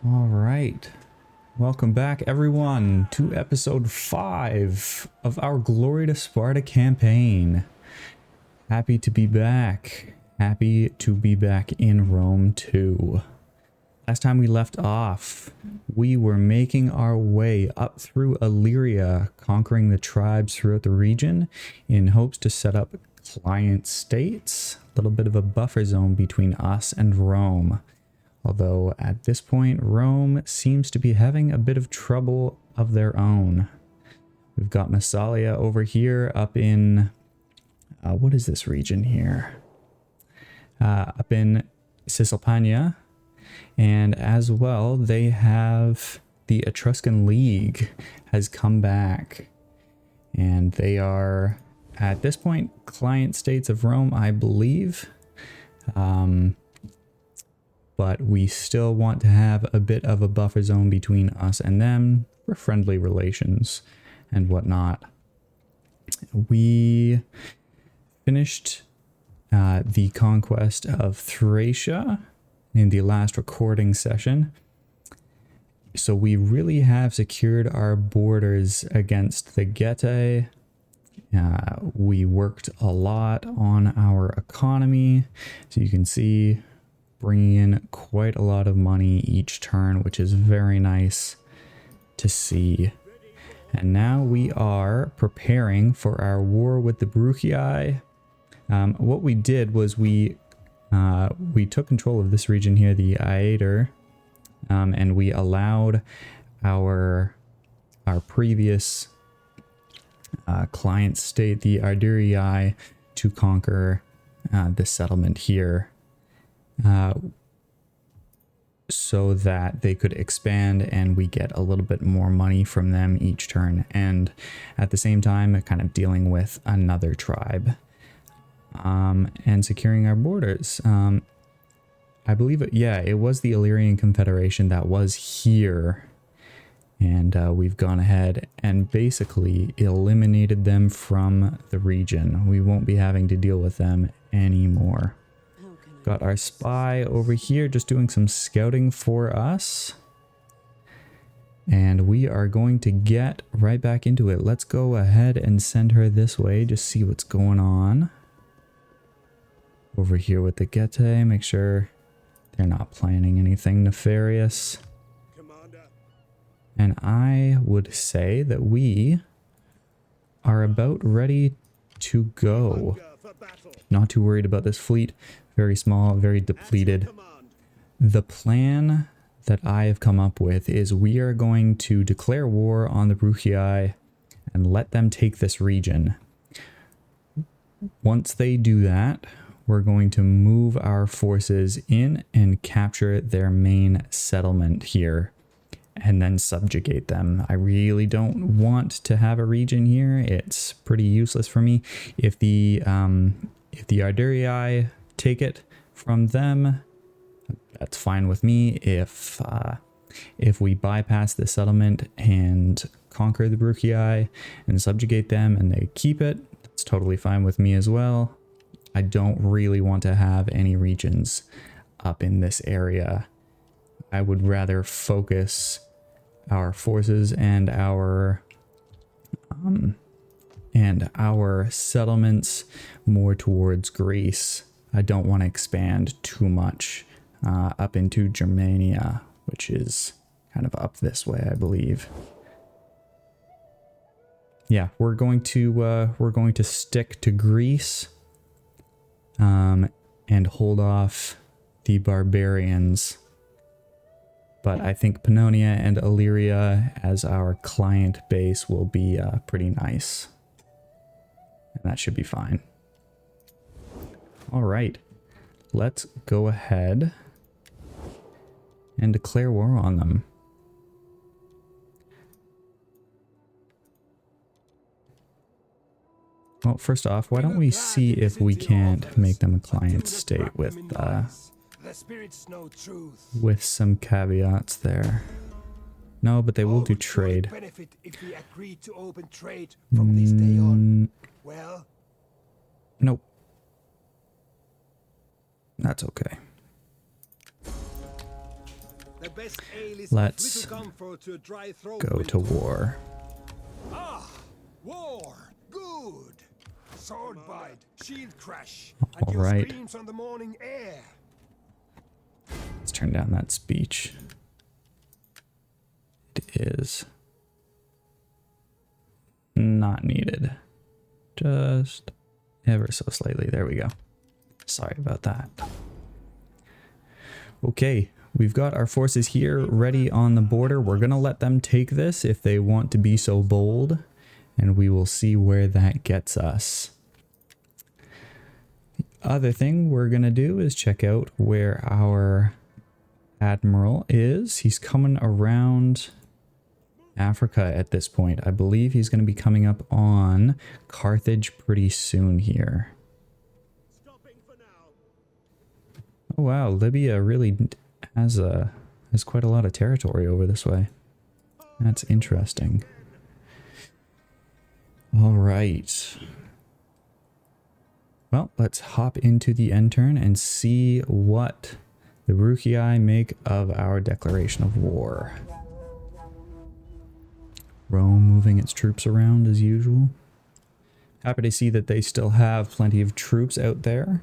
All right. Welcome back, everyone, to episode 5 of our Glory to Sparta campaign. Happy to be back. Happy to be back in Rome, too. Last time we left off, we were making our way up through Illyria, conquering the tribes throughout the region in hopes to set up client states, a little bit of a buffer zone between us and Rome. Although at this point, Rome seems to be having a bit of trouble of their own. We've got Massalia over here up in, what is this region here? Up in Cisalpania. And as well, they have the Etruscan League has come back. And they are, at this point, client states of Rome, I believe. But we still want to have a bit of a buffer zone between us and them for friendly relations and whatnot. We finished the conquest of Thracia in the last recording session. So we really have secured our borders against the Getae. We worked a lot on our economy. So you can see bringing in quite a lot of money each turn, which is very nice to see. And now we are preparing for our war with the Bruchii. What we did was we took control of this region here, the Aeter, and we allowed our previous client state, the Ardurii, to conquer this settlement here. So that they could expand and we get a little bit more money from them each turn, and at the same time kind of dealing with another tribe and securing our borders. I believe it was the Illyrian Confederation that was here, and we've gone ahead and basically eliminated them from the region. We won't be having to deal with them anymore. Got our spy over here just doing some scouting for us. And we are going to get right back into it. Let's go ahead and send her this way, just see what's going on. Over here with the Getae, make sure they're not planning anything nefarious. Commander. And I would say that we are about ready to go. Not too worried about this fleet. Very small, very depleted. The plan that I have come up with is we are going to declare war on the Bruchii and let them take this region. Once they do that, we're going to move our forces in and capture their main settlement here and then subjugate them. I really don't want to have a region here. It's pretty useless for me. If the Ardurii take it from them, that's fine with me. If we bypass the settlement and conquer the Bruchii and subjugate them and they keep it, that's totally fine with me as well. I don't really want to have any regions up in this area. I would rather focus our forces and our settlements more towards Greece. I don't want to expand too much up into Germania, which is kind of up this way, I believe. Yeah, we're going to stick to Greece and hold off the barbarians. But I think Pannonia and Illyria as our client base will be pretty nice. And that should be fine. All right, let's go ahead and declare war on them. Well, first off, why don't we see if we can't make them a client state with some caveats there. No, but they will do trade. Nope. That's okay. The best ale is Let's little comfort to a dry throat go will to do. war. Ah, war, good. Sword bite, shield crash, All and your right. screams on the morning air. Let's turn down that speech. It is not needed. Just ever so slightly. There we go. Sorry about that. Okay, we've got our forces here ready on the border. We're going to let them take this if they want to be so bold, and we will see where that gets us. The other thing we're going to do is check out where our admiral is. He's coming around Africa at this point. I believe he's going to be coming up on Carthage pretty soon here. Oh wow, Libya really has quite a lot of territory over this way. That's interesting. All right. Well, let's hop into the end turn and see what the Ruchii make of our declaration of war. Rome moving its troops around as usual. Happy to see that they still have plenty of troops out there.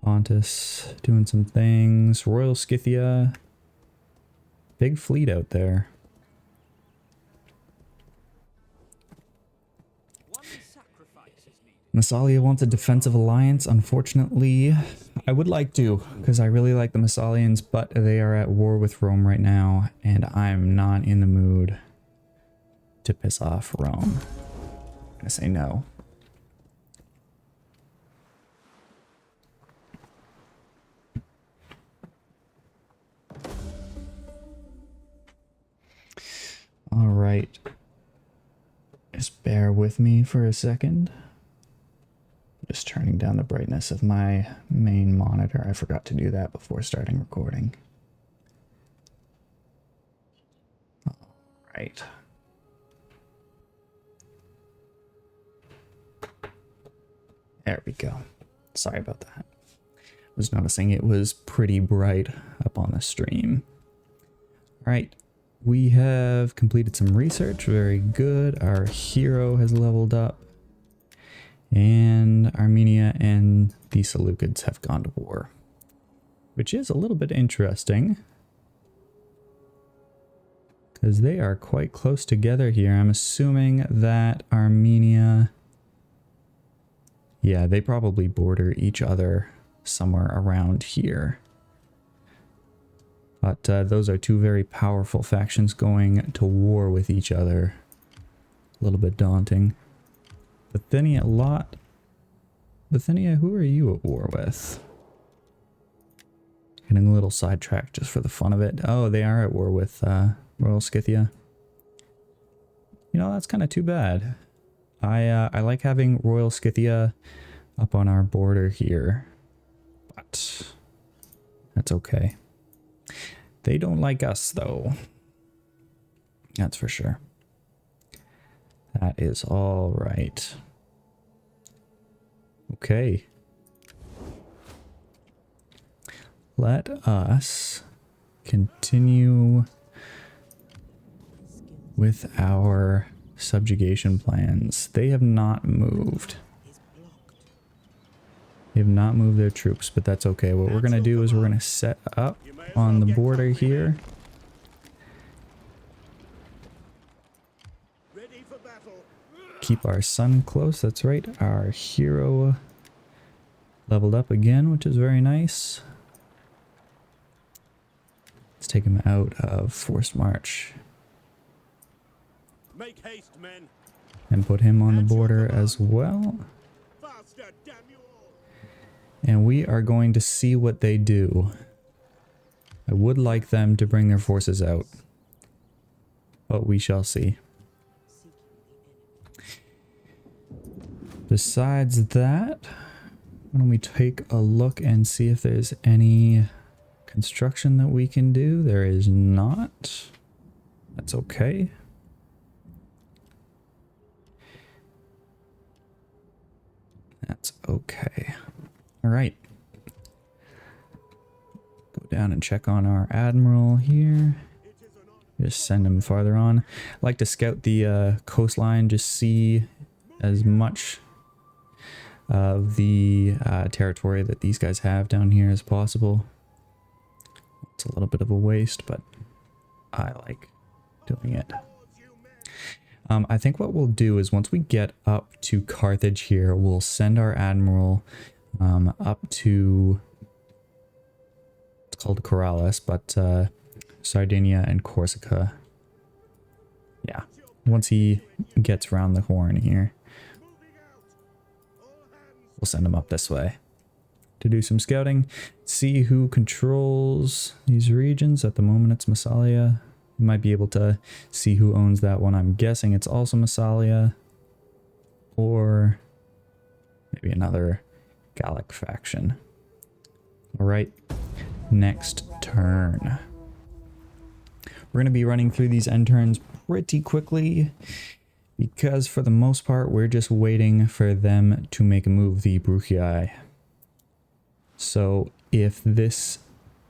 Pontus doing some things. Royal Scythia. Big fleet out there. Massalia wants a defensive alliance. Unfortunately, I would like to, because I really like the Massalians, but they are at war with Rome right now, and I'm not in the mood to piss off Rome. I'm gonna say no. All right. Just bear with me for a second. Just turning down the brightness of my main monitor. I forgot to do that before starting recording. All right. There we go. Sorry about that. I was noticing it was pretty bright up on the stream. All right. We have completed some research. Very good. Our hero has leveled up. And Armenia and the Seleucids have gone to war. Which is a little bit interesting. Because they are quite close together here. I'm assuming that Armenia... Yeah, they probably border each other somewhere around here. But those are two very powerful factions going to war with each other. A little bit daunting. Bithynia, Bithynia, who are you at war with? Getting a little sidetracked just for the fun of it. Oh, they are at war with Royal Scythia. You know, that's kind of too bad. I like having Royal Scythia up on our border here. But that's okay. They don't like us, though. That's for sure. That is all right. Okay. Let us continue with our subjugation plans. They have not moved. They have not moved their troops, but that's okay. What we're going to do is we're going to set up on the border here. Keep our sun close. That's right. Our hero leveled up again, which is very nice. Let's take him out of forced march. Make haste, men. And put him on the border as well. Faster, damn you all. And we are going to see what they do. I would like them to bring their forces out, but we shall see. Besides that, why don't we take a look and see if there's any construction that we can do? There is not. That's okay. That's okay. All right. down and check on our admiral here. Just send him farther on. I like to scout the coastline, just see as much of the territory that these guys have down here as possible. It's a little bit of a waste, but I like doing it. I think what we'll do is once we get up to Carthage here, we'll send our admiral up to, it's called Corrales, but Sardinia and Corsica. Yeah, once he gets around the horn here, we'll send him up this way to do some scouting, see who controls these regions. At the moment it's Massalia. You might be able to see who owns that one. I'm guessing it's also Massalia, or maybe another Gallic faction. All right, next turn. We're going to be running through these end turns pretty quickly because for the most part we're just waiting for them to make a move, the Bruchii. So if this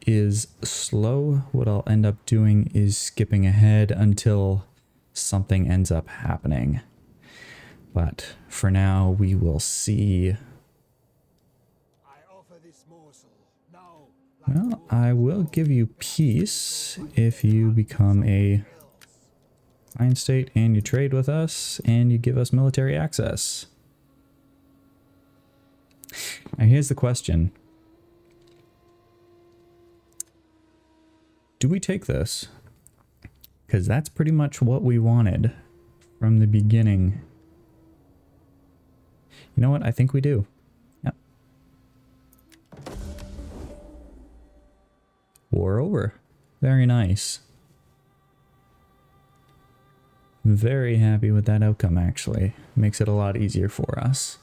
is slow, what I'll end up doing is skipping ahead until something ends up happening. But for now, we will see. I offer this morsel. Now, Well, I will give you peace if you become a fine state and you trade with us and you give us military access. Now here's the question. Do we take this? Because that's pretty much what we wanted from the beginning. You know what? I think we do. Yep. War over. Very nice. Very happy with that outcome, actually. Makes it a lot easier for us.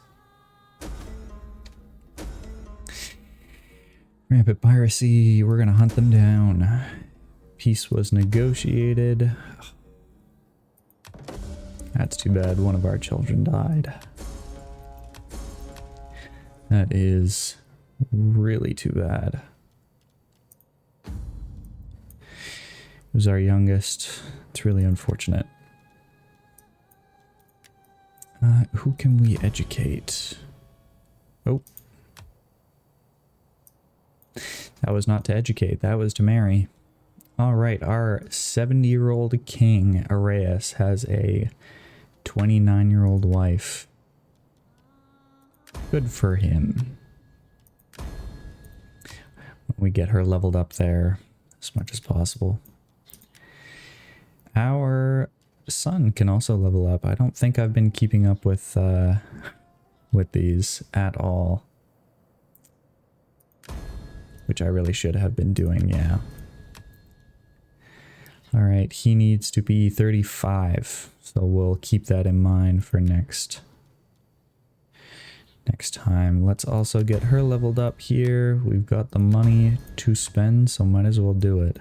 Rampant piracy. We're going to hunt them down. Peace was negotiated. That's too bad. One of our children died. That is really too bad. It was our youngest. It's really unfortunate. Who can we educate? Oh. That was not to educate. That was to marry. All right, our 70-year-old king, Arias, has a 29-year-old wife. Good for him. We get her leveled up there as much as possible. Our son can also level up. I don't think I've been keeping up with these at all. Which I really should have been doing, yeah. Alright, he needs to be 35, so we'll keep that in mind for next time. Let's also get her leveled up here. We've got the money to spend, so might as well do it.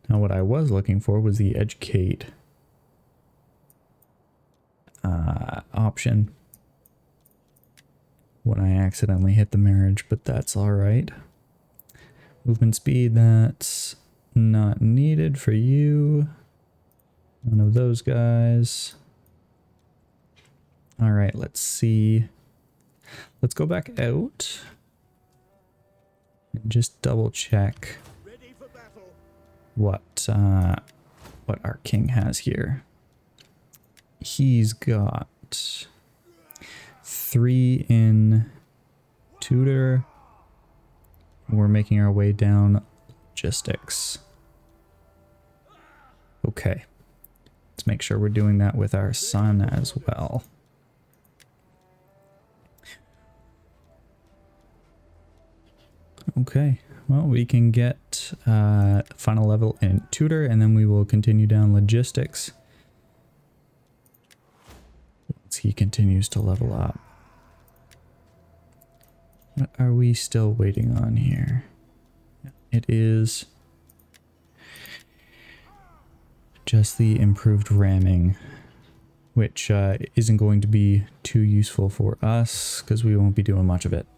Now what I was looking for was the educate option when I accidentally hit the marriage, but that's alright. Movement speed, that's not needed for you. None of those guys. Alright, let's see. Let's go back out and just double check what our king has here. He's got 3 in tutor. We're making our way down logistics. Okay. Let's make sure we're doing that with our son as well. Okay. Well, we can get final level in tutor, and then we will continue down logistics once he continues to level up. What are we still waiting on here? It is just the improved ramming, which isn't going to be too useful for us because we won't be doing much of it.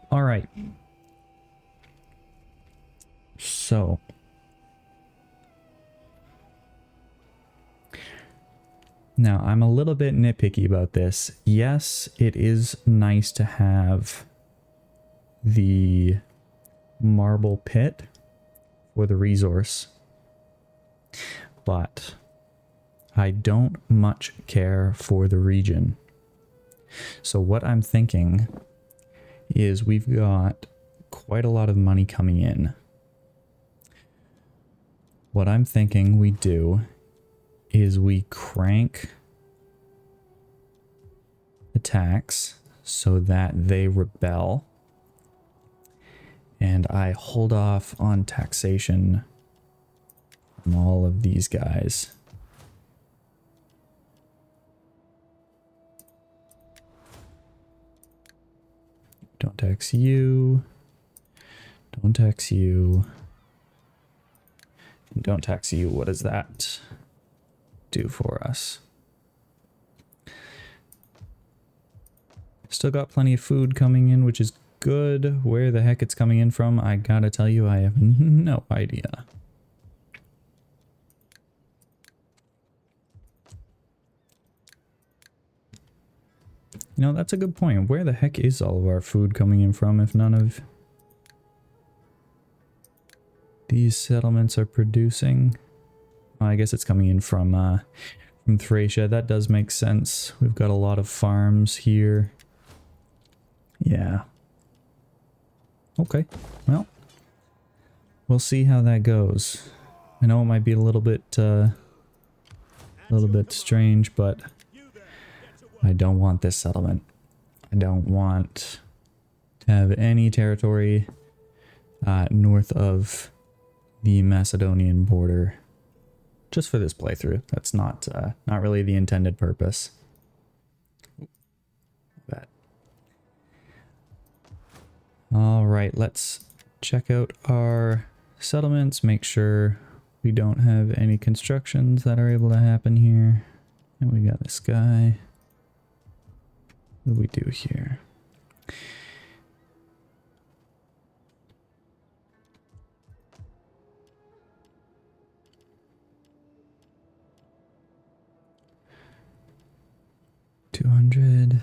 All right, So now I'm a little bit nitpicky about this. Yes, it is nice to have the marble pit for the resource, but I don't much care for the region. So what I'm thinking is we've got quite a lot of money coming in. What I'm thinking we do is we crank attacks so that they rebel, and I hold off on taxation on all of these guys. Don't tax you. Don't tax you. And don't tax you. What does that do for us? Still got plenty of food coming in, which is good. Where the heck it's coming in from, I gotta tell you, I have no idea. You know, that's a good point. Where the heck is all of our food coming in from if none of these settlements are producing? Well, I guess it's coming in from Thracia. That does make sense. We've got a lot of farms here. Yeah. Okay. Well, we'll see how that goes. I know it might be a little bit strange, but I don't want this settlement. I don't want to have any territory north of the Macedonian border. Just for this playthrough. That's not really the intended purpose. That. All right, let's check out our settlements. Make sure we don't have any constructions that are able to happen here. And we got this guy. What do we do here? $200.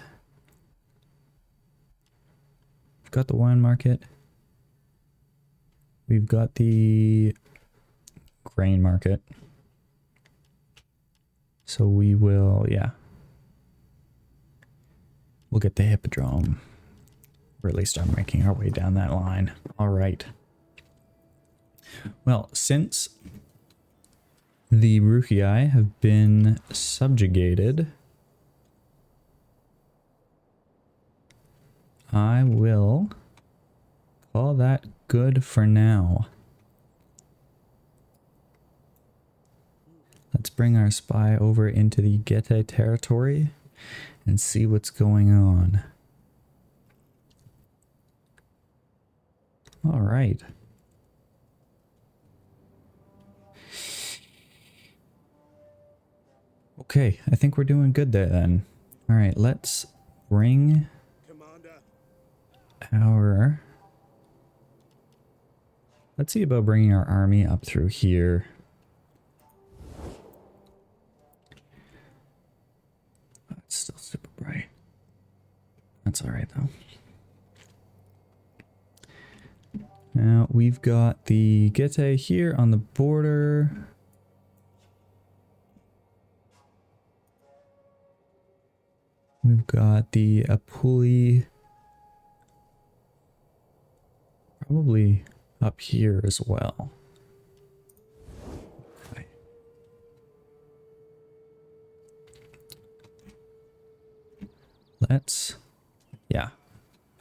We've got the wine market. We've got the grain market. So we will, yeah. We'll get the hippodrome. Or at least start making our way down that line. All right. Well, since the Bruchii have been subjugated, I will call that good for now. Let's bring our spy over into the Getae territory and see what's going on. All right. Okay, I think we're doing good there then. All right, let's bring our... Let's see about bringing our army up through here. Oh, it's still super bright. That's all right though. Now we've got the Getae here on the border. We've got the Apuli probably up here as well. Okay. Let's, yeah,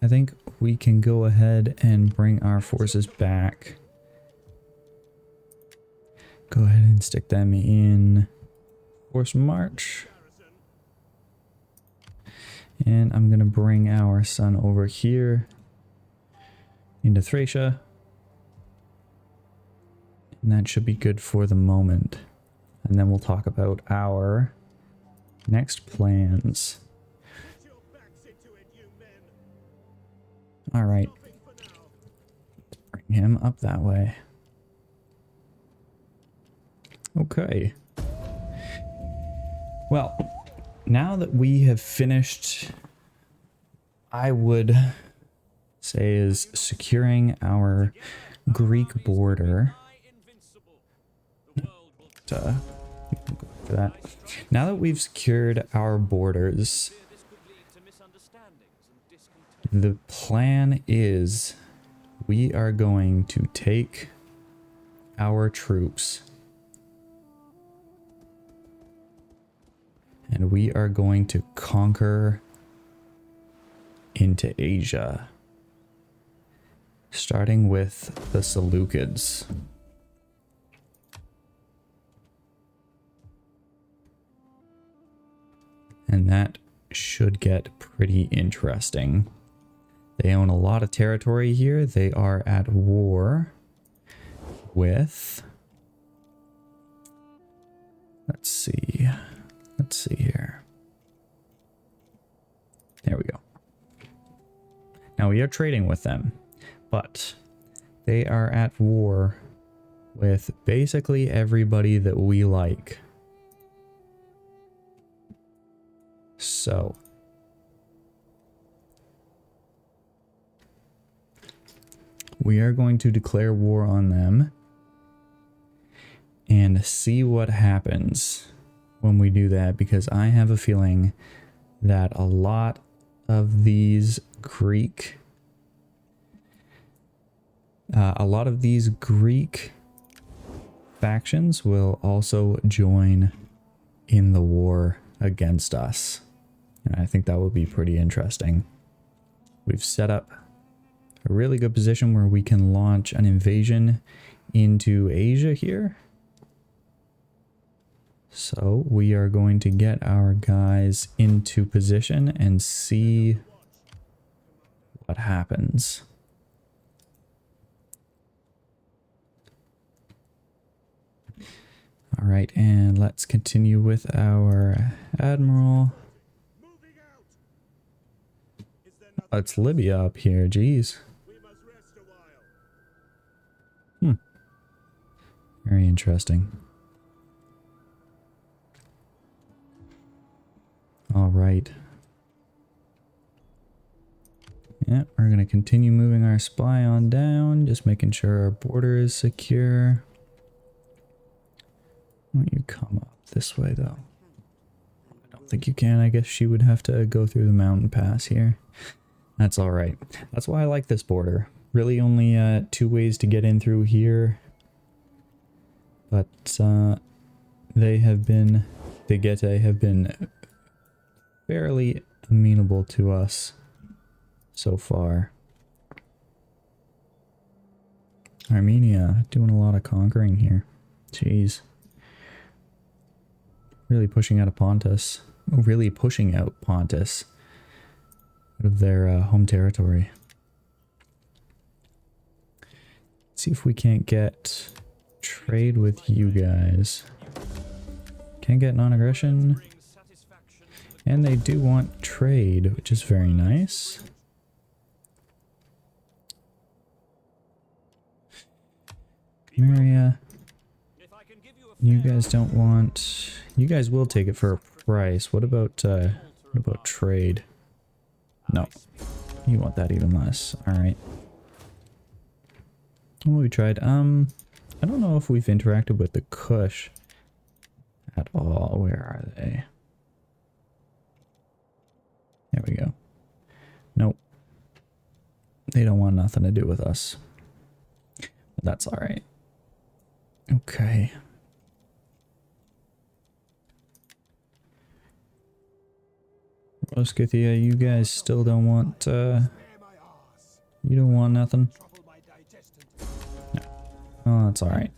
I think we can go ahead and bring our forces back. Go ahead and stick them in force march. And I'm gonna bring our son over here into Thracia. And that should be good for the moment. And then we'll talk about our next plans. All right. Bring him up that way. Okay. Well, now that we have finished, I would say, is securing our Greek border. Go for that. Now that we've secured our borders, the plan is we are going to take our troops and we are going to conquer into Asia, starting with the Seleucids. And that should get pretty interesting. They own a lot of territory here. They are at war with... Let's see here. There we go. Now we are trading with them, but they are at war with basically everybody that we like. So we are going to declare war on them and see what happens when we do that, because I have a feeling that a lot of these Greek factions will also join in the war against us. And I think that would be pretty interesting. We've set up a really good position where we can launch an invasion into Asia here. So we are going to get our guys into position and see what happens. All right, and let's continue with our admiral. Oh, it's Libya up here, geez. Very interesting. All right. Yeah, we're going to continue moving our spy on down, just making sure our border is secure. Why don't you come up this way, though? I don't think you can. I guess she would have to go through the mountain pass here. That's all right. That's why I like this border. Really only 2 ways to get in through here. But the Getae have been fairly amenable to us so far. Armenia doing a lot of conquering here. Jeez. Really pushing out Pontus out of their home territory. Let's see if we can't get trade with you guys. Can't get non-aggression. And they do want trade, which is very nice. Maria, you guys don't want... You guys will take it for a price. What about trade? No. You want that even less. Alright. Well, we tried. I don't know if we've interacted with the Kush at all. Where are they? There we go. Nope. They don't want nothing to do with us. But that's alright. Okay. Scythia, you guys still don't want, you don't want nothing? No. Oh, that's alright.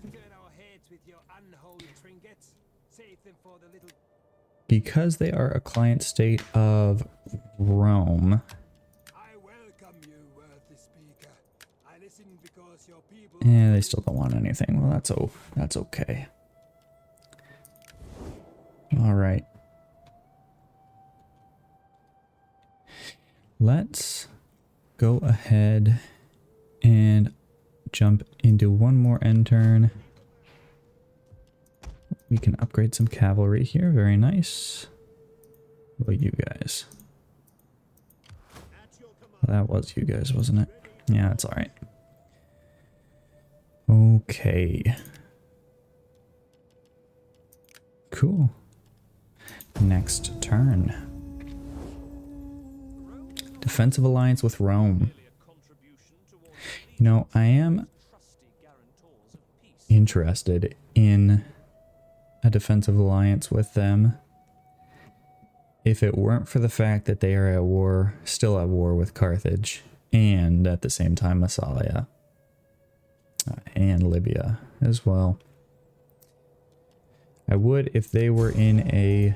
Because they are a client state of Rome. Yeah, they still don't want anything. Well, that's okay. Alright. Let's go ahead and jump into one more end turn. We can upgrade some cavalry here. Very nice. What about you guys? At your command. That was you guys, wasn't it? Yeah, it's alright. Okay. Cool. Next turn. Defensive alliance with Rome. You know, I am interested in a defensive alliance with them if it weren't for the fact that they are at war, still at war with Carthage, and at the same time Massalia and Libya as well. I would if they were in a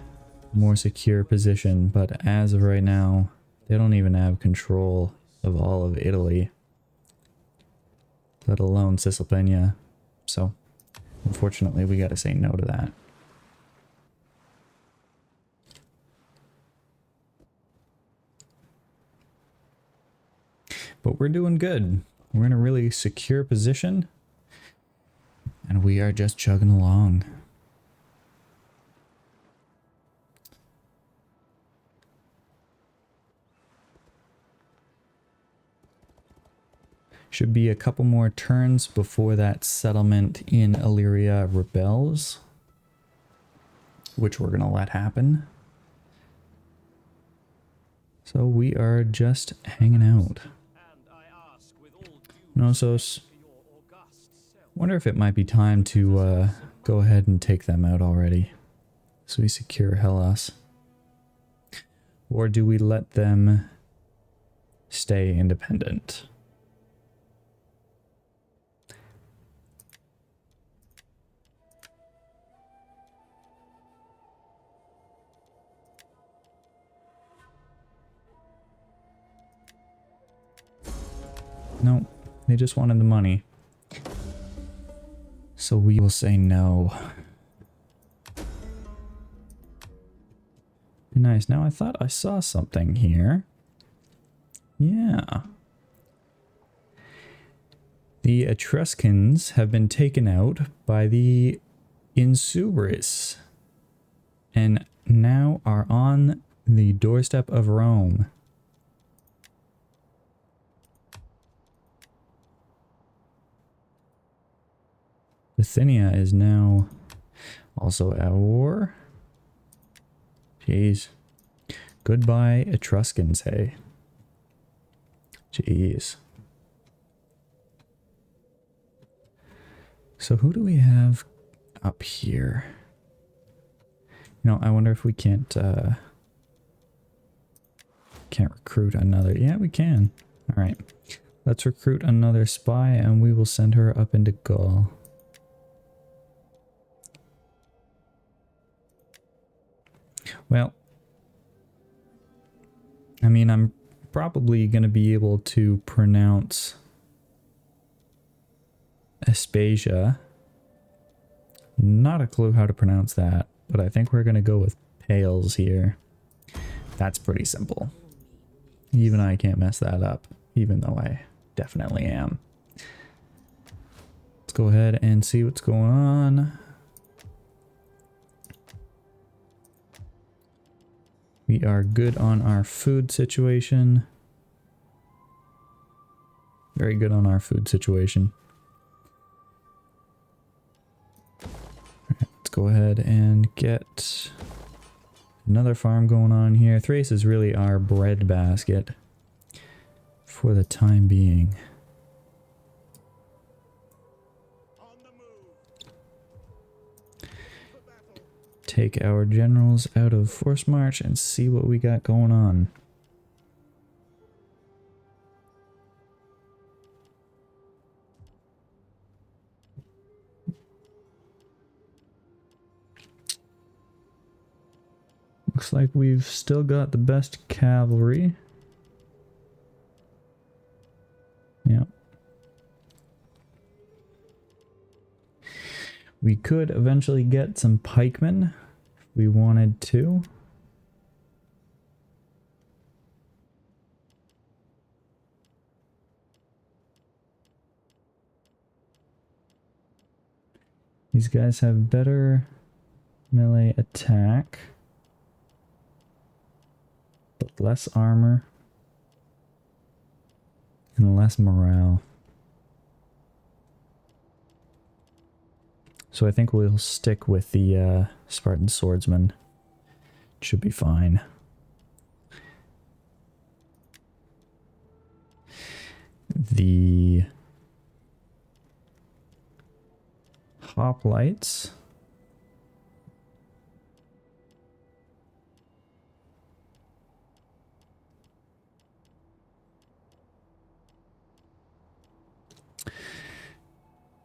more secure position, but as of right now, they don't even have control of all of Italy, let alone Cisalpina. So, unfortunately, we gotta say no to that. But we're doing good. We're in a really secure position, and we are just chugging along. Should be a couple more turns before that settlement in Illyria rebels, which we're gonna let happen. So we are just hanging out. Knossos. Wonder if it might be time to go ahead and take them out already, so we secure Hellas. Or do we let them stay independent? No, they just wanted the money. So we will say no. Nice. Now I thought I saw something here. Yeah. The Etruscans have been taken out by the Insubris and now are on the doorstep of Rome. Bithynia is now also at war. Jeez. Goodbye, Etruscans, hey. Jeez. So who do we have up here? You know, I wonder if we can't recruit another. Yeah, we can. All right. Let's recruit another spy and we will send her up into Gaul. Well, I mean, I'm probably going to be able to pronounce Aspasia. Not a clue how to pronounce that, but I think we're going to go with Pales here. That's pretty simple. Even I can't mess that up, even though I definitely am. Let's go ahead and see what's going on. We are good on our food situation. Very good on our food situation. Alright, let's go ahead and get another farm going on here. Thrace is really our bread basket for the time being. On the move. For battle. Take our generals out of force march and see what we got going on. Looks like we've still got the best cavalry. Yeah. We could eventually get some pikemen if we wanted to. These guys have better melee attack, but less armor and less morale. So I think we'll stick with the Spartan swordsman. Should be fine. The hoplites.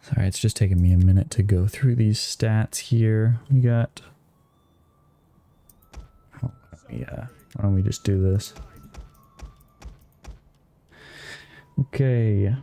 Sorry, it's just taking me a minute to go through these stats here. We got... Oh, why don't we just do this? Okay.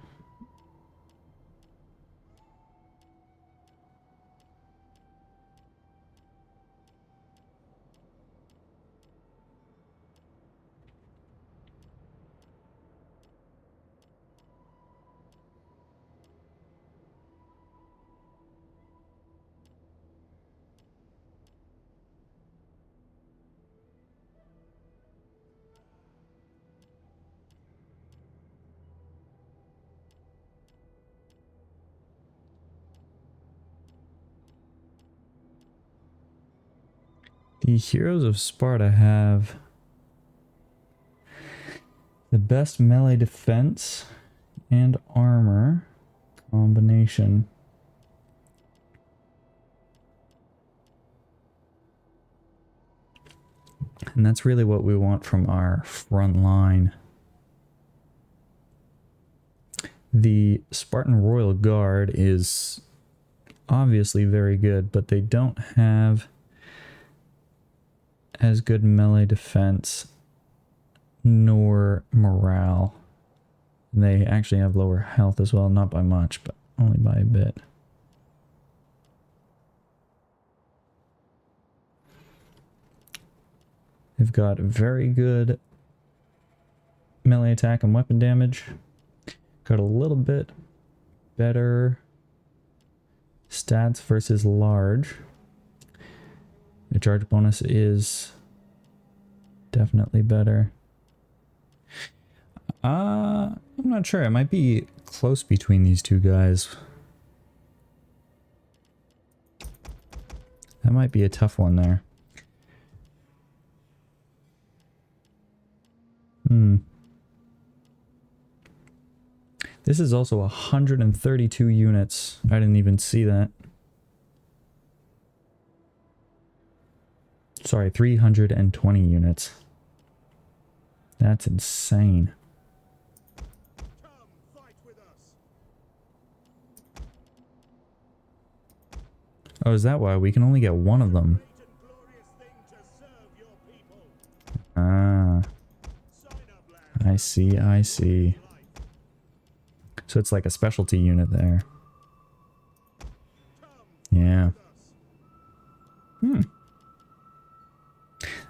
The heroes of Sparta have the best melee defense and armor combination. And that's really what we want from our front line. The Spartan Royal Guard is obviously very good, but they don't have as good melee defense nor morale. They actually have lower health as well, not by much, but only by a bit. They've got very good melee attack and weapon damage. Got a little bit better stats versus large. The charge bonus is definitely better. I'm not sure. It might be close between these two guys. That might be a tough one there. This is also 132 units. I didn't even see that. Sorry, 320 units. That's insane. Come, fight with us. Oh, is that why? We can only get one of them. Great and glorious thing to serve your people. Ah, Sign up, lad. I see, I see. So it's like a specialty unit there. Yeah.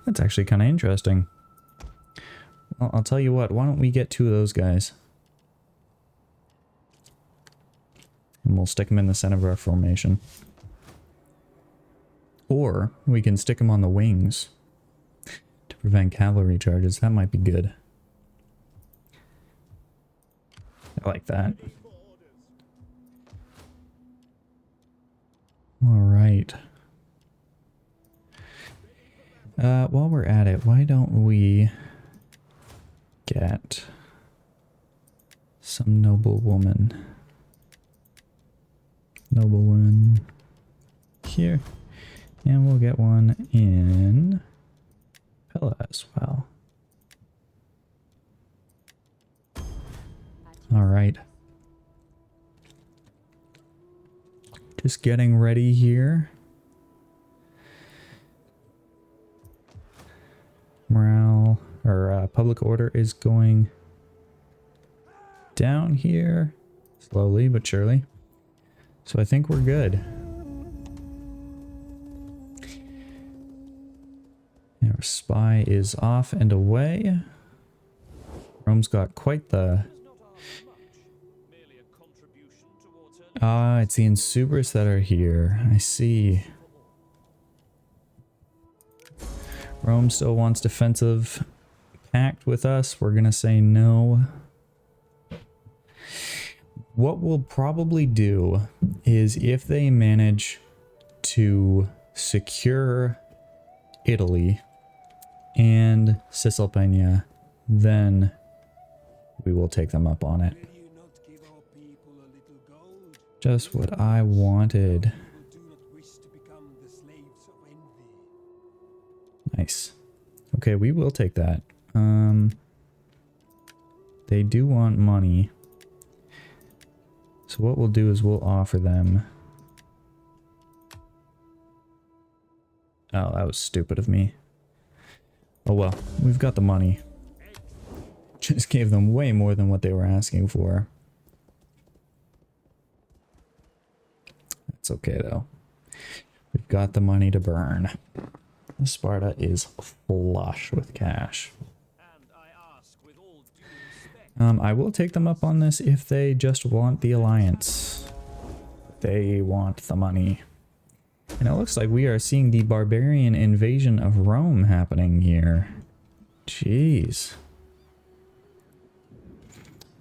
That's actually kind of interesting. Well, I'll tell you what, why don't we get two of those guys? And we'll stick them in the center of our formation. Or we can stick them on the wings to prevent cavalry charges. That might be good. I like that. Alright. While we're at it, why don't we get some noblewoman here, and we'll get one in Pella as well. All right, just getting ready here. Morale or public order is going down here slowly but surely, so I think we're good. Our spy is off and away. Rome's got quite the... Ah, it's the Insubris that are here. I see. Rome still wants defensive pact with us. We're gonna say no. What we'll probably do is if they manage to secure Italy and Cisalpina, then we will take them up on it. Will you not give our people a little gold? Just what I wanted. Who do not wish to become the slaves of envy. Nice. Okay, we will take that. They do want money. So what we'll do is we'll offer them... Oh, that was stupid of me. Oh well, we've got the money. Just gave them way more than what they were asking for. That's okay though. We've got the money to burn. Sparta is flush with cash. I will take them up on this if they just want the alliance. They want the money. And it looks like we are seeing the barbarian invasion of Rome happening here. Jeez.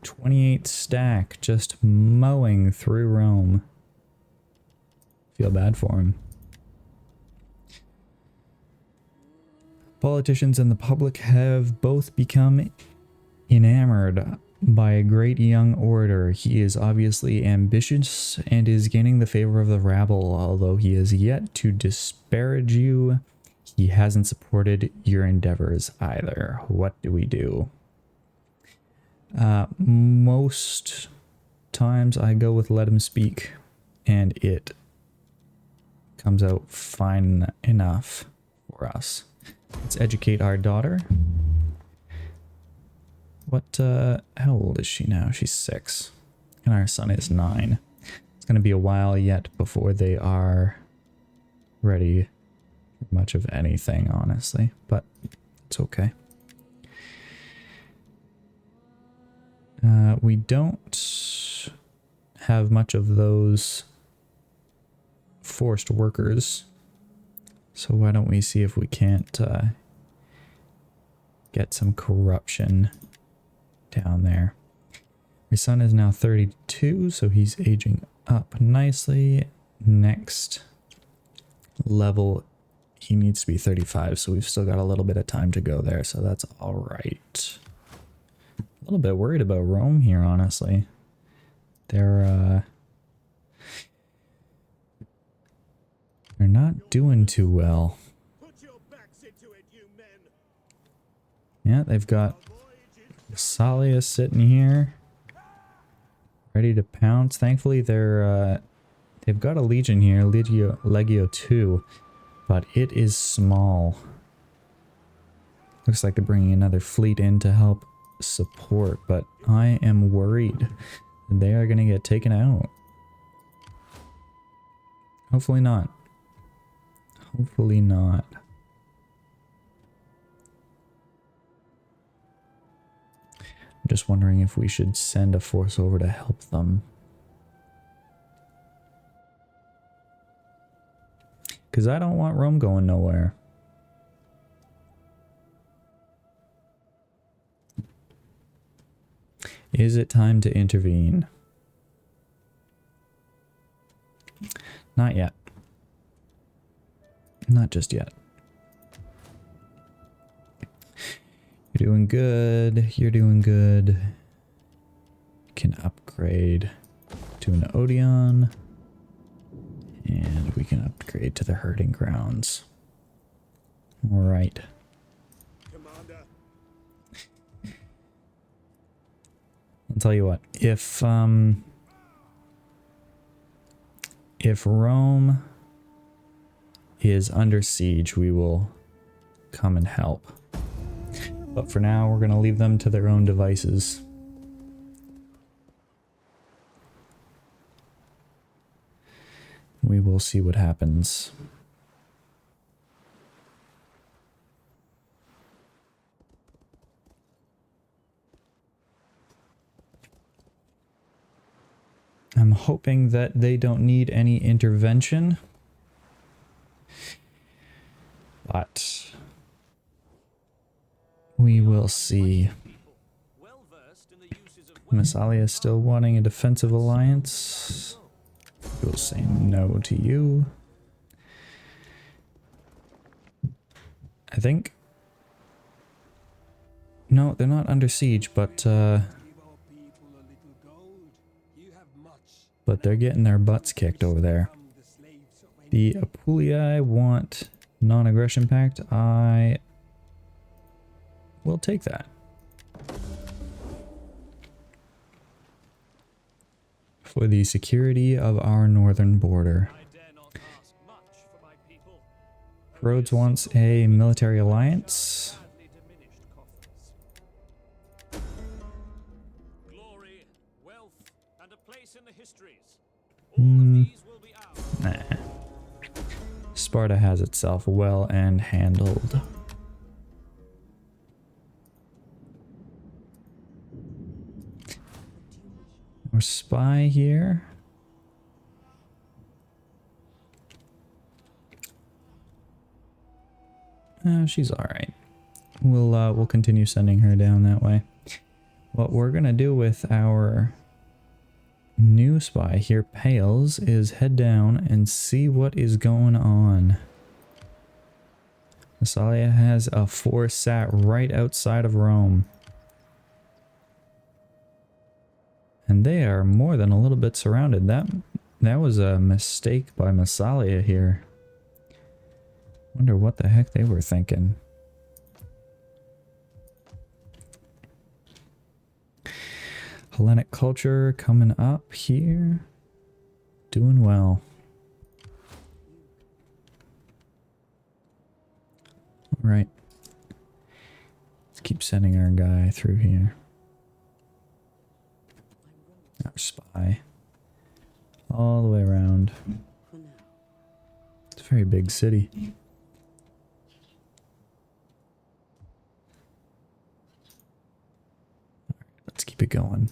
28 stack just mowing through Rome. Feel bad for him. Politicians and the public have both become enamored by a great young orator. He is obviously ambitious and is gaining the favor of the rabble, although he has yet to disparage you. He hasn't supported your endeavors either. What do we do? Most times I go with let him speak, and it comes out fine enough for us. Let's educate our daughter. How old is she now? She's 6. And our son is 9. It's going to be a while yet before they are ready for much of anything, honestly. But it's okay. We don't have much of those forced workers. So why don't we see if we can't get some corruption down there. Your son is now 32, so he's aging up nicely. Next level, he needs to be 35, so we've still got a little bit of time to go there, so that's all right. A little bit worried about Rome here, honestly. They're not doing too well. Put your backs into it, you men. Yeah, they've got Salia sitting here, ready to pounce. Thankfully, they've got a legion here, Legio 2, but it is small. Looks like they're bringing another fleet in to help support, but I am worried they are going to get taken out. Hopefully not. Hopefully not. I'm just wondering if we should send a force over to help them. Because I don't want Rome going nowhere. Is it time to intervene? Not yet. Not just yet. You're doing good. You're doing good. Can upgrade to an Odeon. And we can upgrade to the herding grounds. Alright. Commander, I'll tell you what. If Rome is under siege, we will come and help. But for now, we're going to leave them to their own devices. We will see what happens. I'm hoping that they don't need any intervention. But We will see. Massalia is still wanting a defensive alliance. We'll say no to you. I think. No, they're not under siege, but they're getting their butts kicked over there. The Apulii want non-aggression pact. I will take that. For the security of our northern border. Rhodes wants a military alliance. Glory, wealth, and a place in the histories. Nah. Sparta has itself well and handled. Our spy here. She's all right. We'll continue sending her down that way. What we're gonna do with our new spy here, Pales, is head down and see what is going on. Massalia has a force sat right outside of Rome. And they are more than a little bit surrounded. That was a mistake by Massalia here. Wonder what the heck they were thinking. Hellenic culture coming up here. Doing well. Alright. Let's keep sending our guy through here. Our spy. All the way around. It's a very big city. Let's keep it going.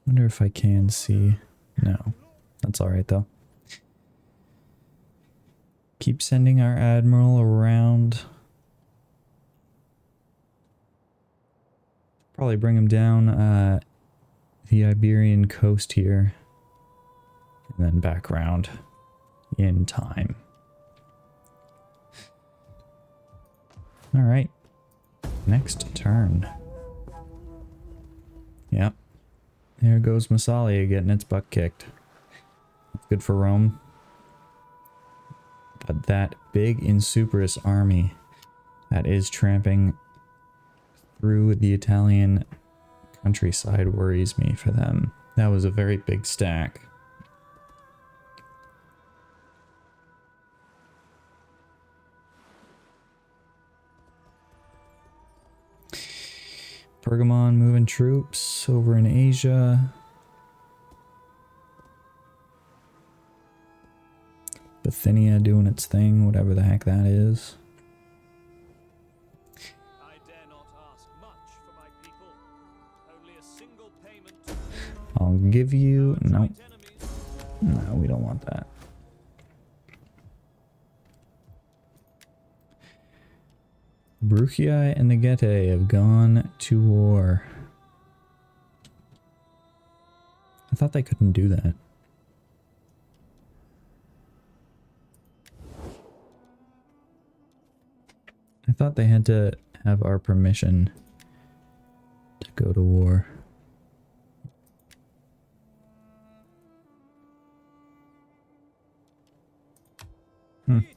Wonder if I can see. No. That's alright though. Keep sending our admiral around. Probably bring him down the Iberian coast here. And then back around in time. Alright. Next turn. Yep. There goes Massalia getting its butt kicked. That's good for Rome. But that big Insuperus army that is tramping through the Italian countryside worries me for them. That was a very big stack. Pergamon moving troops over in Asia. Bithynia doing its thing, whatever the heck that is. I dare not ask much for my people. Only a single payment. I'll give you... No. No, we don't want that. Bruchii and the Getae have gone to war. I thought they couldn't do that. I thought they had to have our permission to go to war. Greetings.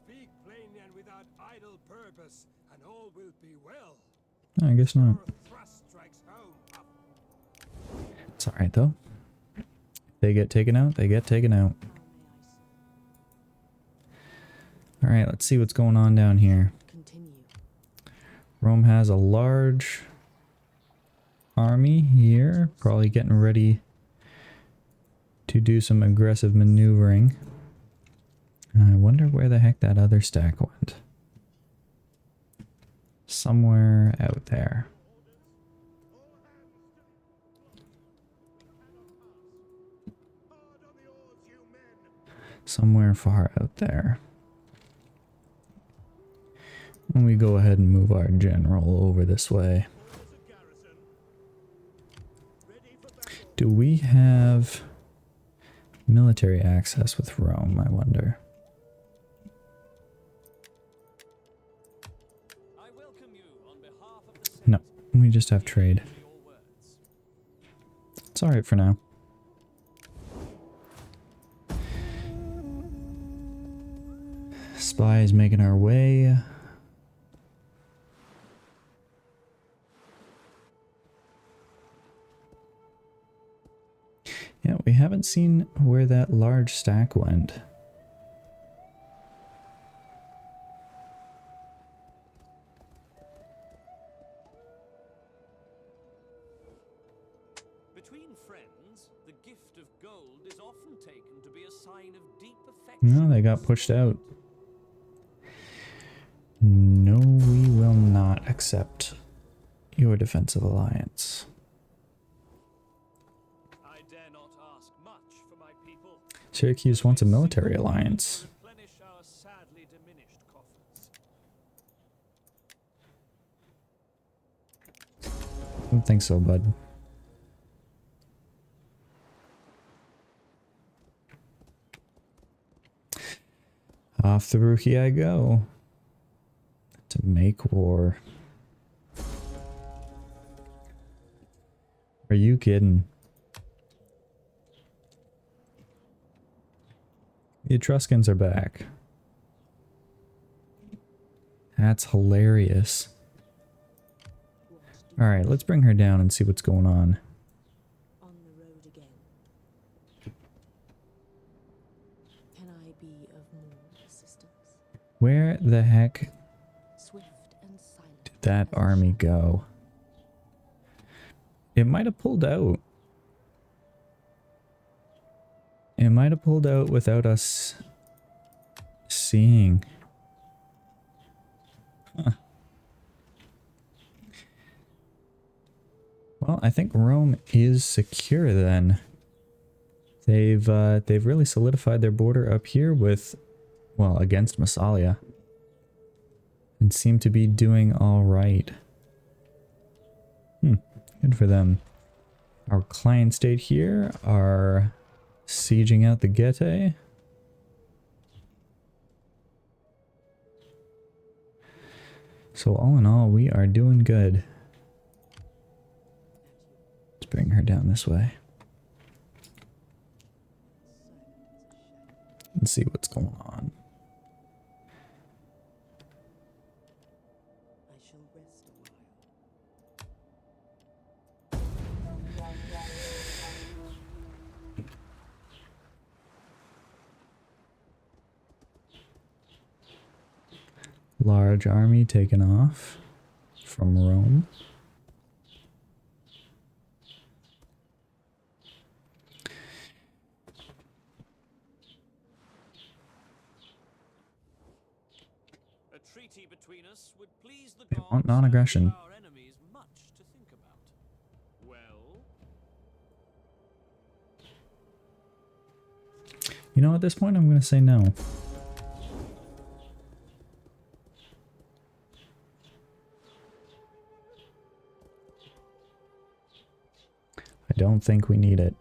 Speak plainly and without idle purpose, and all will be well. I guess not. Our thrust strikes home. It's alright though. If they get taken out, they get taken out. Alright, let's see what's going on down here. Rome has a large army here, probably getting ready to do some aggressive maneuvering. I wonder where the heck that other stack went. Somewhere out there. Somewhere far out there. And we go ahead and move our general over this way. Do we have military access with Rome, I wonder? I welcome you on behalf of the No, we just have trade. your words. It's alright for now. Spies making our way. Yeah, we haven't seen where that large stack went. Between friends, the gift of gold is often taken to be a sign of deep affection. No, they got pushed out. No, we will not accept your defensive alliance. I dare not ask much for my people. Syracuse wants a military alliance. Replenish our sadly diminished coffers. I don't think so, bud. Off the Bruchii I go. To make war. Are you kidding? The Etruscans are back. That's hilarious. Alright, let's bring her down and see what's going on. On the road again. Can I be of more assistance? Where the heck Swift and silent. did that army go? It might have pulled out. It might have pulled out without us seeing. Huh. Well, I think Rome is secure then. They've really solidified their border up here with, well, against Massalia. And seem to be doing all right. Good for them. Our client state here are sieging out the Getae. So all in all, we are doing good. Let's bring her down this way. And see what's going on. I shall rest a while. Large army taken off from Rome. A treaty between us would please the They gods want and non-aggression. give our enemies much to think about. Well, You know, at this point, I'm going to say no. I don't think we need it.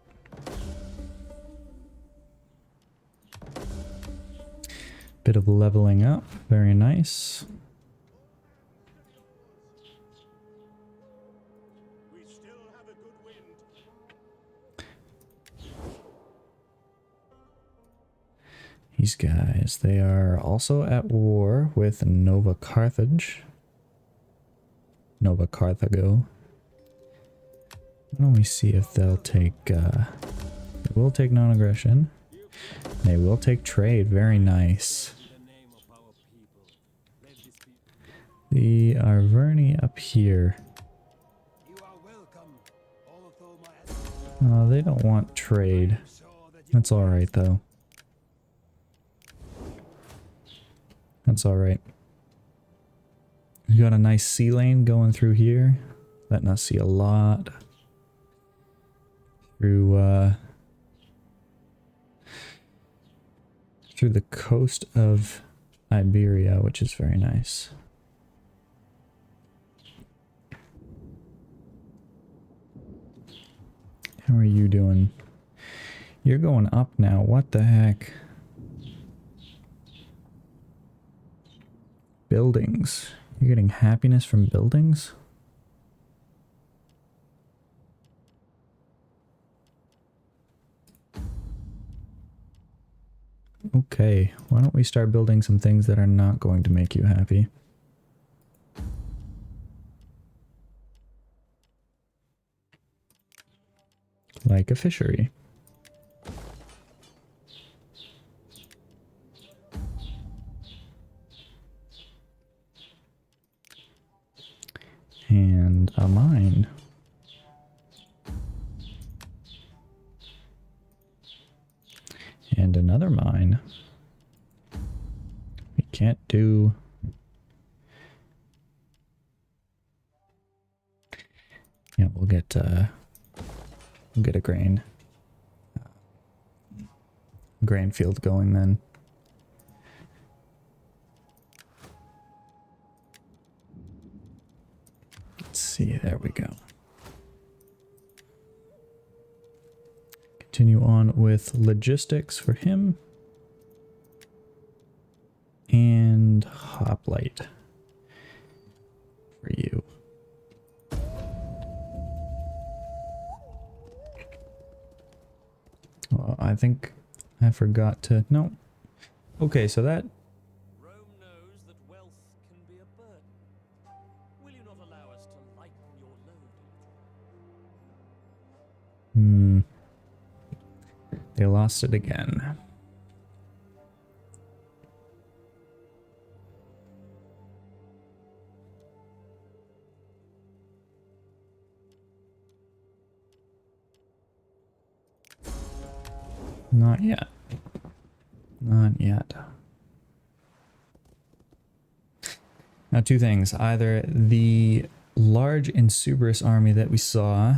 Bit of leveling up. Very nice. We still have a good wind. These guys, they are also at war with Nova Carthage. Nova Carthago. Why don't we see if they'll take, they will take non-aggression. They will take trade. Very nice. In the name of our people, let this be. The Arverni up here. You are welcome, although my They don't want trade. sure that you That's alright though. That's alright. We got a nice sea lane going through here. Letting us see a lot. Through the coast of Iberia, which is very nice. How are you doing? You're going up now. What the heck? Buildings. You're getting happiness from buildings? Okay, why don't we start building some things that are not going to make you happy? Like a fishery. And a mine. And another mine. We can't do... Yeah, we'll get a grain field going then. Let's see, there we go. Continue on with logistics for him. And hoplite for you. Well, I think I forgot to... No. Okay, so that... Rome knows that wealth can be a burden. Will you not allow us to lighten your load a little? They lost it again. Not yet. Not yet. Now, two things. Either the large Insubrus army that we saw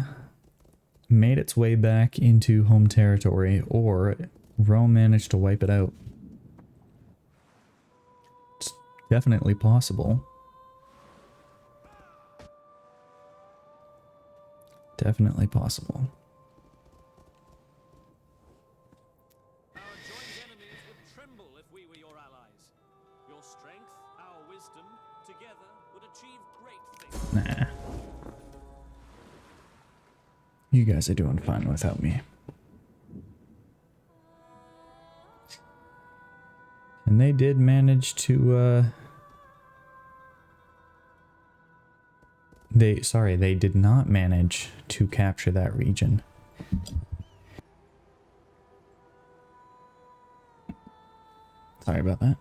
made its way back into home territory, or Rome managed to wipe it out. It's definitely possible. Definitely possible. Our joint enemies would tremble if we were your allies. Your strength, our wisdom, together would achieve great things. Nah. You guys are doing fine without me. And they did manage to, they did not manage to capture that region. Sorry about that.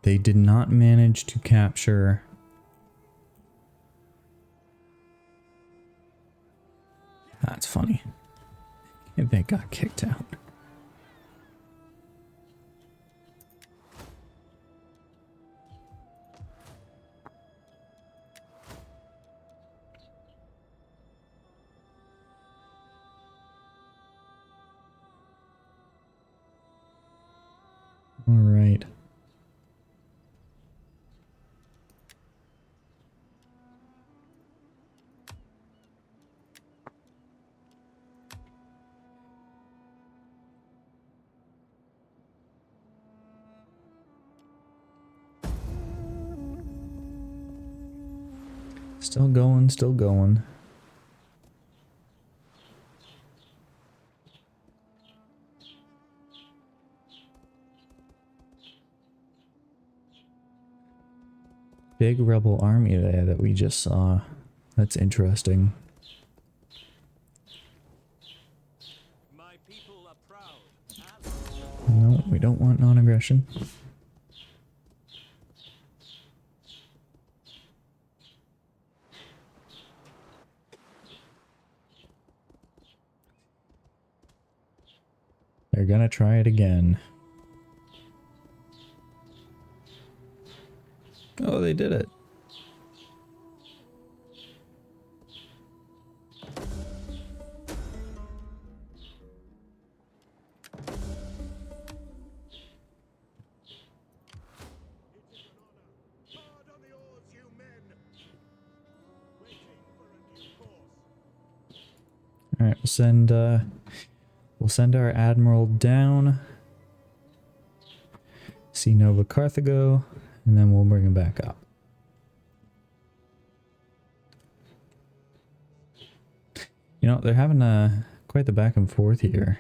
They did not manage to capture... That's funny. They got kicked out. All right. Still going, still going. Big rebel army there that we just saw. That's interesting. My people are proud. No, we don't want non-aggression. They're gonna try it again. Oh, they did it. Hard on the oars, you men! Waiting for a new course. Alright, we'll send our admiral down. See Nova Carthago, and then we'll bring him back up. You know, they're having quite the back and forth here.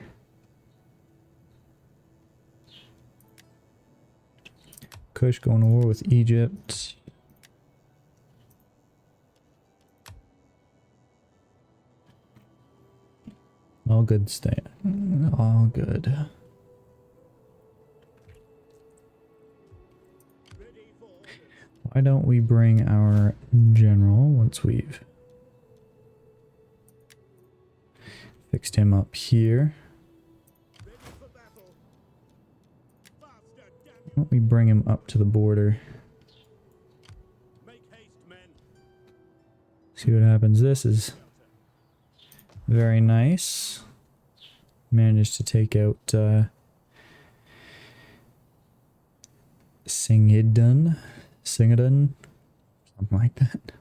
Kush going to war with Egypt. All good stay. All good. Why don't we bring our general once we've fixed him up here? Why don't we bring him up to the border? Make haste, men. See what happens. This is very nice. Managed to take out Singidun, something like that.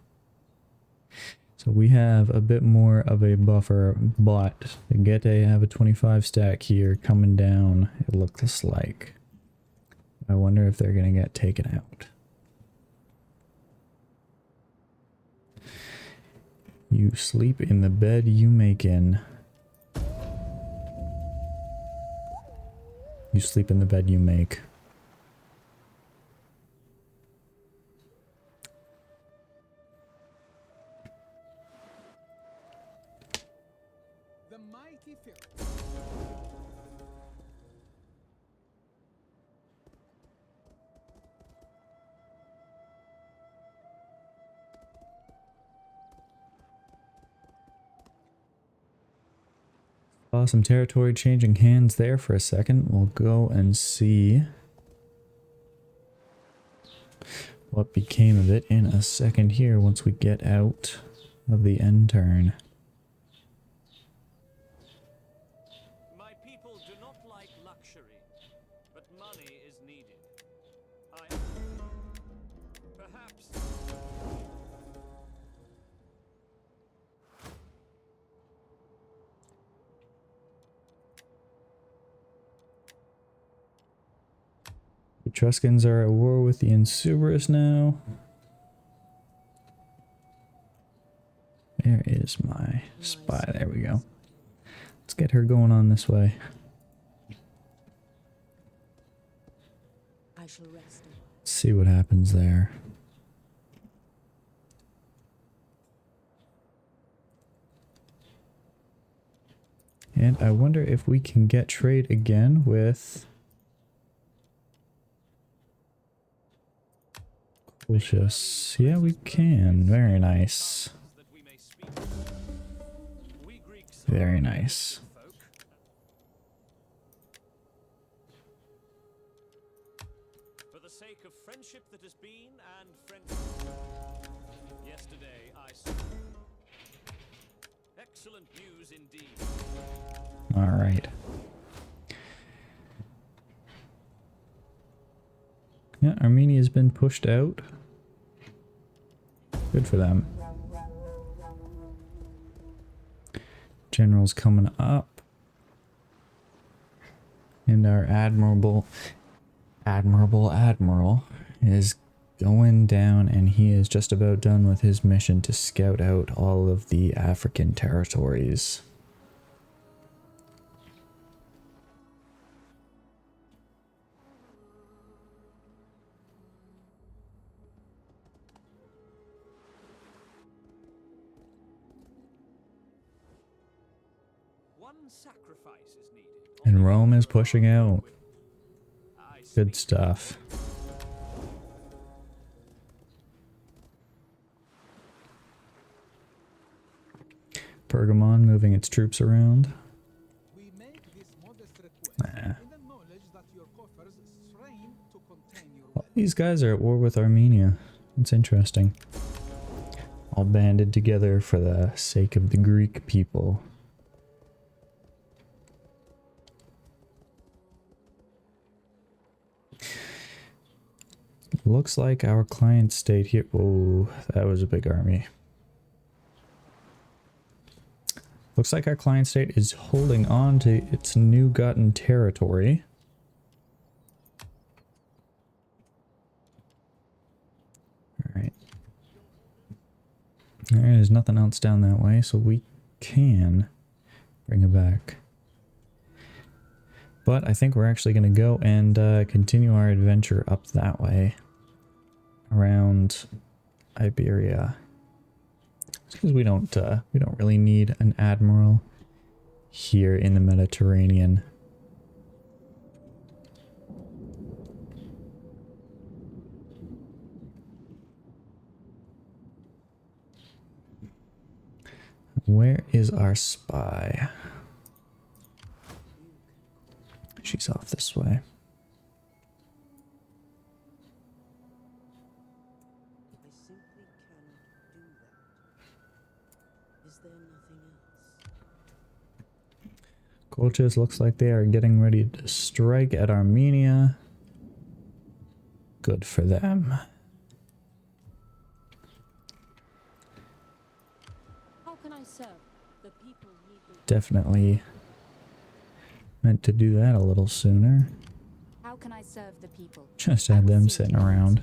So we have a bit more of a buffer, but the Gete have a 25 stack here coming down, it looks like. I wonder if they're gonna get taken out. You sleep in the bed you make in. You sleep in the bed you make. The mighty Philip. Saw some territory changing hands there for a second. We'll go and see what became of it in a second here once we get out of the end turn. My people do not like luxury, but money is needed. Perhaps... Etruscans are at war with the Insubris now. There is my spy. There we go. Let's get her going on this way. I shall rest a while. See what happens there. And I wonder if we can get trade again with Colchis. Yeah, we can. Very nice. Very nice. For the sake of friendship that has been and friendship. Yesterday I saw. Excellent news indeed. All right. Yeah, Armenia's been pushed out. Good for them. General's coming up. And our admiral is going down, and he is just about done with his mission to scout out all of the African territories. One sacrifice is needed. And Rome is pushing out. Good stuff. Pergamon moving its troops around. We make this modest request Nah. in the knowledge that your coffers strain to contain your Well, these guys are at war with Armenia. It's interesting. All banded together for the sake of the Greek people. Looks like our client state here. Oh, that was a big army. Looks like our client state is holding on to its new gotten territory. Alright. There's nothing else down that way, so we can bring it back. But I think we're actually going to go and continue our adventure up that way. Around Iberia. Because we don't really need an admiral here in the Mediterranean. Where is our spy? She's off this way. I simply cannot do that. Is there nothing else? Colchis looks like they are getting ready to strike at Armenia. Good for them. How can I serve? The people need me. Definitely meant to do that a little sooner. How can I serve the people? Just had them sitting around.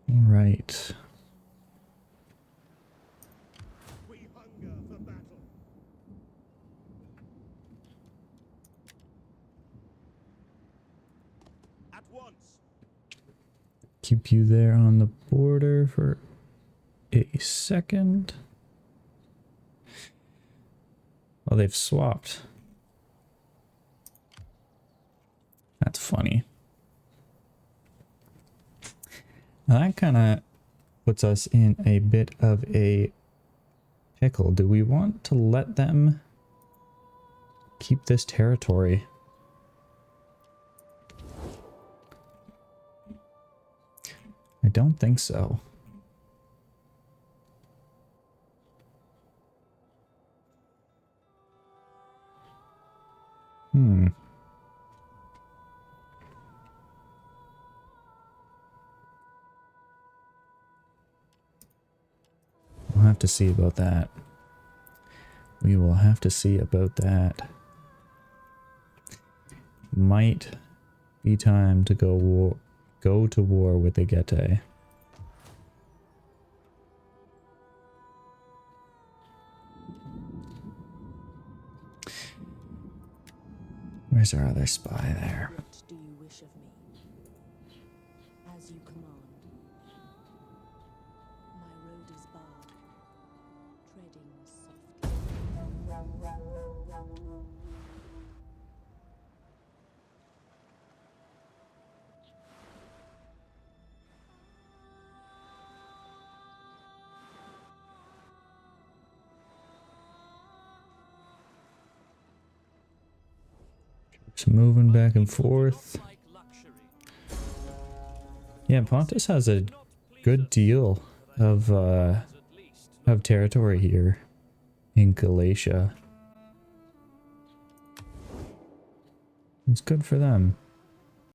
Right. We hunger for battle. At once. Keep you there on the border for a second. Well, they've swapped. That's funny. Now that kind of puts us in a bit of a pickle. Do we want to let them keep this territory? I don't think so. We'll have to see about that. We will have to see about that. Might be time to go to war with the Getae. Where's our other spy there? What do you wish of me? As you command. My road is barred, treading softly. Just moving back and forth. Yeah, Pontus has a good deal of territory here in Galatia. It's good for them.